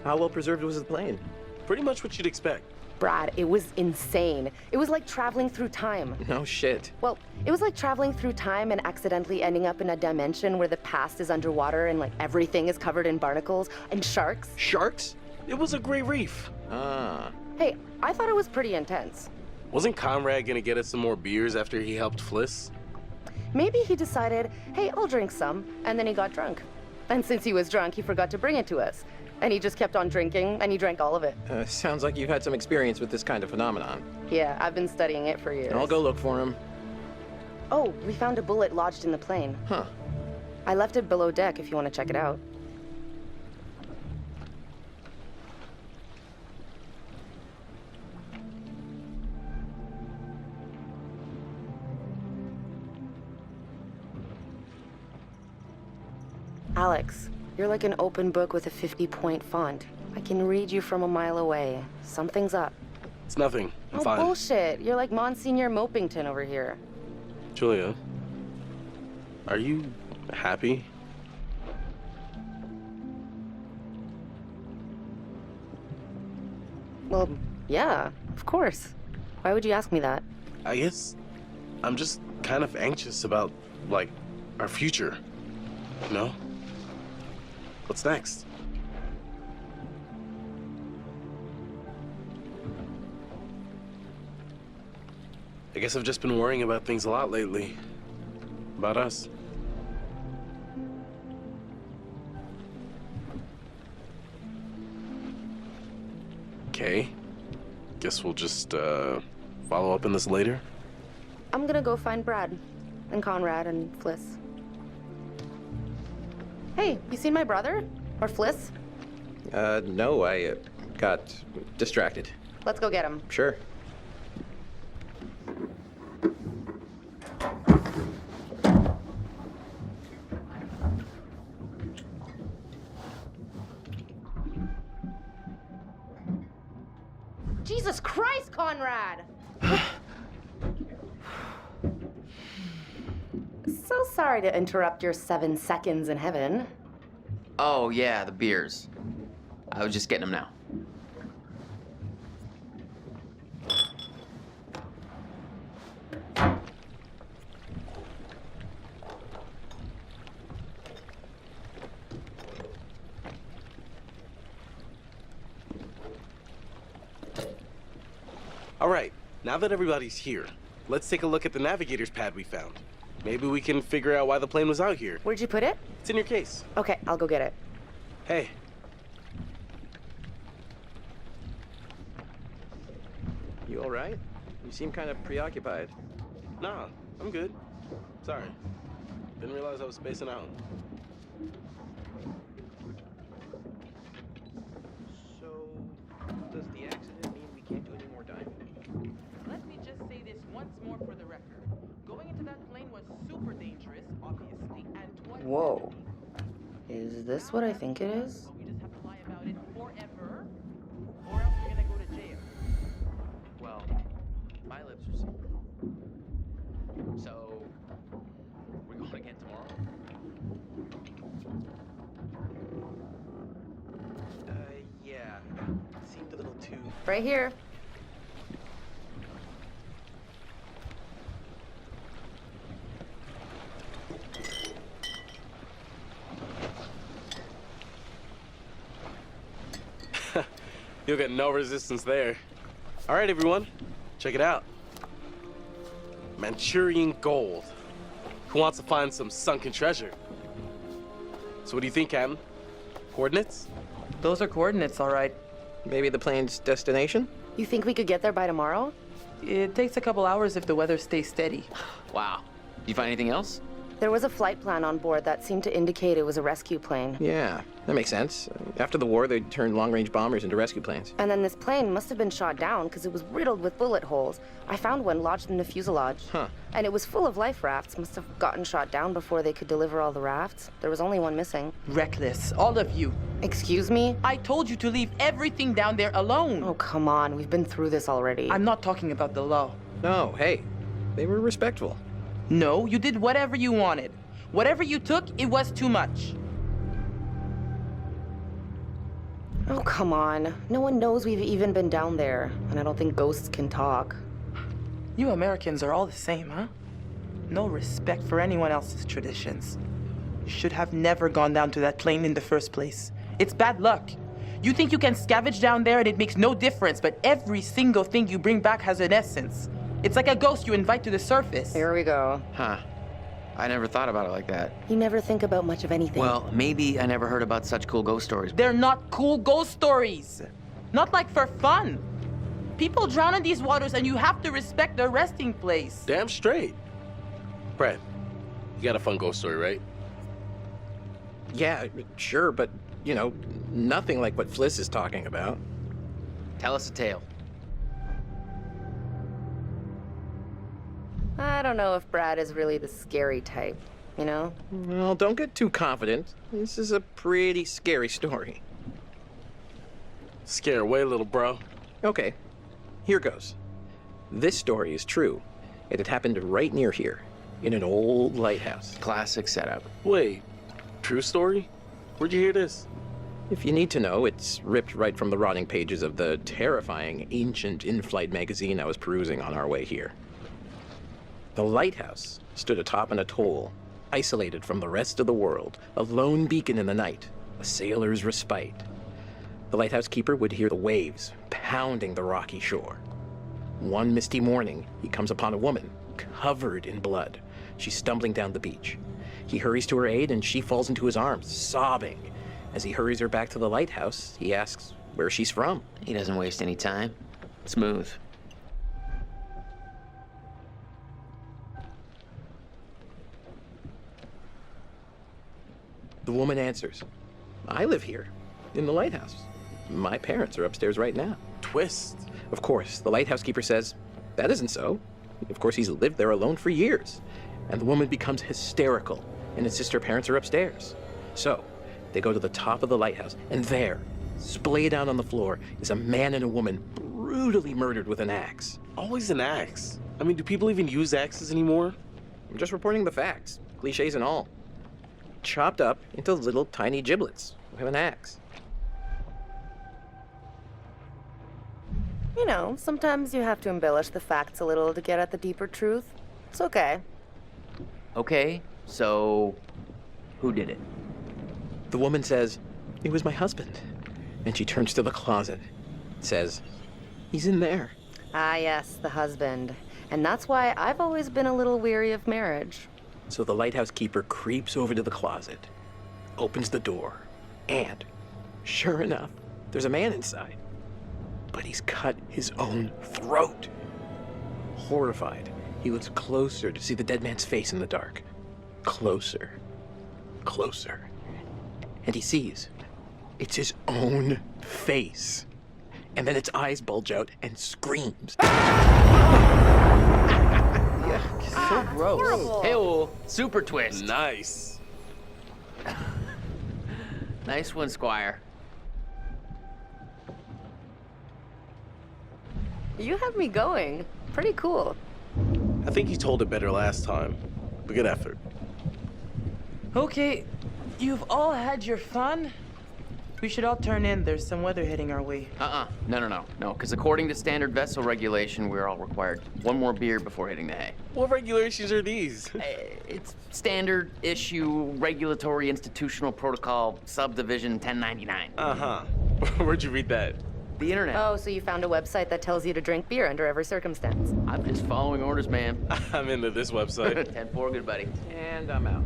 How well preserved was the plane? Pretty much what you'd expect. Brad, it was insane. It was like traveling through time. No shit. Well, it was like traveling through time and accidentally ending up in a dimension where the past is underwater and like everything is covered in barnacles and sharks. Sharks? It was a great reef. Ah. Hey, I thought it was pretty intense. Wasn't Conrad gonna get us some more beers after he helped Fliss? Maybe he decided, hey, I'll drink some, and then he got drunk. And since he was drunk, he forgot to bring it to us. And he just kept on drinking, and he drank all of it. Sounds like you've had some experience with this kind of phenomenon. Yeah, I've been studying it for years. I'll go look for him. Oh, we found a bullet lodged in the plane. Huh. I left it below deck if you want to check it out. Alex, you're like an open book with a 50-point font. I can read you from a mile away. Something's up. It's nothing. I'm fine. Bullshit. You're like Monsignor Mopington over here. Julia, are you happy? Well, yeah, of course. Why would you ask me that? I guess I'm just kind of anxious about, like, our future. You know? What's next? I guess I've just been worrying about things a lot lately. About us. Okay. Guess we'll just, follow up on this later? I'm gonna go find Brad and Conrad and Fliss. Hey, you seen my brother? Or Fliss? No, I got distracted. Let's go get him. Sure. Jesus Christ, Conrad! So sorry to interrupt your 7 seconds in heaven. Oh, yeah, the beers. I was just getting them now. All right, now that everybody's here, let's take a look at the navigator's pad we found. Maybe we can figure out why the plane was out here. Where'd you put it? It's in your case. Okay, I'll go get it. Hey. You all right? You seem kind of preoccupied. Nah, I'm good. Sorry. Didn't realize I was spacing out. So, does the accident mean we can't do any more diving? Let me just say this once more for the record. Going into that plane was super dangerous, obviously, and twice. Whoa. Is this what I think it is? But we just have to lie about it forever, or else we're gonna go to jail. Well, my lips are sealed. So, we're going again tomorrow? Yeah. Seemed a little too... Right here. You'll get no resistance there. All right, everyone, check it out. Manchurian gold. Who wants to find some sunken treasure? So what do you think, Captain? Coordinates? Those are coordinates, all right. Maybe the plane's destination? You think we could get there by tomorrow? It takes a couple hours if the weather stays steady. Wow. You find anything else? There was a flight plan on board that seemed to indicate it was a rescue plane. Yeah, that makes sense. After the war, they turned long-range bombers into rescue planes. And then this plane must have been shot down because it was riddled with bullet holes. I found one lodged in the fuselage. Huh. And it was full of life rafts. Must have gotten shot down before they could deliver all the rafts. There was only one missing. Reckless, all of you. Excuse me? I told you to leave everything down there alone. Oh, come on. We've been through this already. I'm not talking about the law. No, hey, they were respectful. No, you did whatever you wanted. Whatever you took, it was too much. Oh, come on. No one knows we've even been down there, and I don't think ghosts can talk. You Americans are all the same, huh? No respect for anyone else's traditions. You should have never gone down to that plane in the first place. It's bad luck. You think you can scavenge down there and it makes no difference, but every single thing you bring back has an essence. It's like a ghost you invite to the surface. Here we go. Huh. I never thought about it like that. You never think about much of anything. Well, maybe I never heard about such cool ghost stories. They're not cool ghost stories. Not like for fun. People drown in these waters and you have to respect their resting place. Damn straight. Brad, you got a fun ghost story, right? Yeah, sure, but, you know, nothing like what Fliss is talking about. Tell us a tale. I don't know if Brad is really the scary type, you know? Well, don't get too confident. This is a pretty scary story. Scare away, little bro. Okay, here goes. This story is true. It had happened right near here, in an old lighthouse. Classic setup. Wait, true story? Where'd you hear this? If you need to know, it's ripped right from the rotting pages of the terrifying ancient in-flight magazine I was perusing on our way here. The lighthouse stood atop an atoll, isolated from the rest of the world, a lone beacon in the night, a sailor's respite. The lighthouse keeper would hear the waves pounding the rocky shore. One misty morning, he comes upon a woman covered in blood. She's stumbling down the beach. He hurries to her aid and she falls into his arms, sobbing. As he hurries her back to the lighthouse, he asks where she's from. He doesn't waste any time. Smooth. The woman answers, I live here, in the lighthouse. My parents are upstairs right now. Twist. Of course, the lighthouse keeper says, that isn't so. Of course, he's lived there alone for years. And the woman becomes hysterical and insists her parents are upstairs. So, they go to the top of the lighthouse, and there, splayed out on the floor, is a man and a woman brutally murdered with an axe. Always an axe. I mean, do people even use axes anymore? I'm just reporting the facts, cliches and all. Chopped up into little tiny giblets with an axe. You know, sometimes you have to embellish the facts a little to get at the deeper truth. It's okay. Okay, so who did it? The woman says, it was my husband. And she turns to the closet, says, he's in there. Ah, yes, the husband. And that's why I've always been a little weary of marriage. So the lighthouse keeper creeps over to the closet, opens the door, and sure enough, there's a man inside. But he's cut his own throat. Horrified, he looks closer to see the dead man's face in the dark. Closer, closer. And he sees it's his own face. And then its eyes bulge out and screams. So gross. Horrible. Hey-oh, super twist. Nice. Nice one, Squire. You have me going. Pretty cool. I think you told it better last time. But good effort. Okay, you've all had your fun. We should all turn in. There's some weather heading our way. No, because according to standard vessel regulation, we're all required one more beer before hitting the hay. What regulations are these? It's standard issue regulatory institutional protocol subdivision 1099. Uh-huh. Where'd you read that? The internet. Oh, so you found a website that tells you to drink beer under every circumstance. I'm just following orders, ma'am. I'm into this website. 10-4, good buddy. And I'm out.